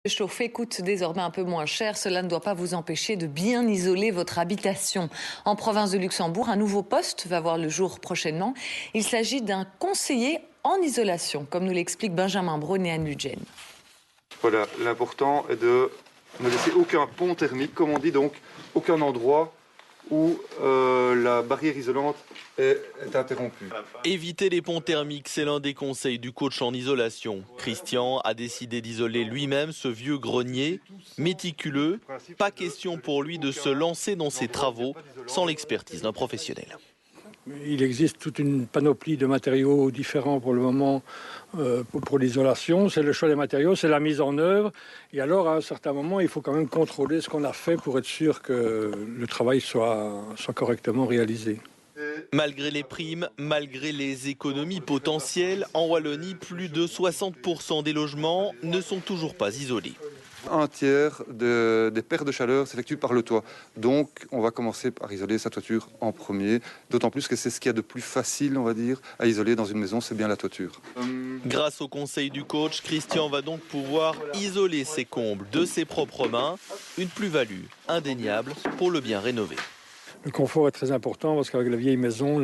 Chauffer coûte désormais un peu moins cher. Cela ne doit pas vous empêcher de bien isoler votre habitation. En province de Luxembourg, un nouveau poste va voir le jour prochainement. Il s'agit d'un conseiller en isolation, comme nous l'explique Benjamin Braun et Anne Ludgen. Voilà, l'important est de ne laisser aucun pont thermique, comme on dit, donc aucun endroit où la barrière isolante est interrompue. Éviter les ponts thermiques, c'est l'un des conseils du coach en isolation. Christian a décidé d'isoler lui-même ce vieux grenier. Méticuleux, pas question pour lui de se lancer dans ses travaux sans l'expertise d'un professionnel. Il existe toute une panoplie de matériaux différents pour le moment pour l'isolation. C'est le choix des matériaux, c'est la mise en œuvre. Et alors, à un certain moment, il faut quand même contrôler ce qu'on a fait pour être sûr que le travail soit correctement réalisé. Malgré les primes, malgré les économies potentielles, en Wallonie, plus de 60% des logements ne sont toujours pas isolés. Un tiers des pertes de chaleur s'effectue par le toit. Donc, on va commencer par isoler sa toiture en premier. D'autant plus que c'est ce qu'il y a de plus facile, on va dire, à isoler dans une maison, c'est bien la toiture. Grâce au conseil du coach, Christian va donc pouvoir isoler ses combles de ses propres mains. Une plus-value indéniable pour le bien rénover. Le confort est très important parce qu'avec la vieille maison,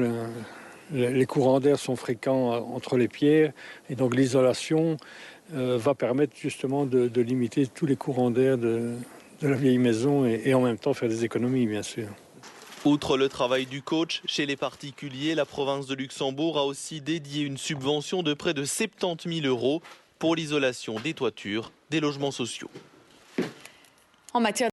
les courants d'air sont fréquents entre les pierres. Et donc l'isolation va permettre justement de limiter tous les courants d'air de la vieille maison et en même temps faire des économies, bien sûr. Outre le travail du coach, chez les particuliers, la province de Luxembourg a aussi dédié une subvention de près de 70 000 € pour l'isolation des toitures des logements sociaux. En matière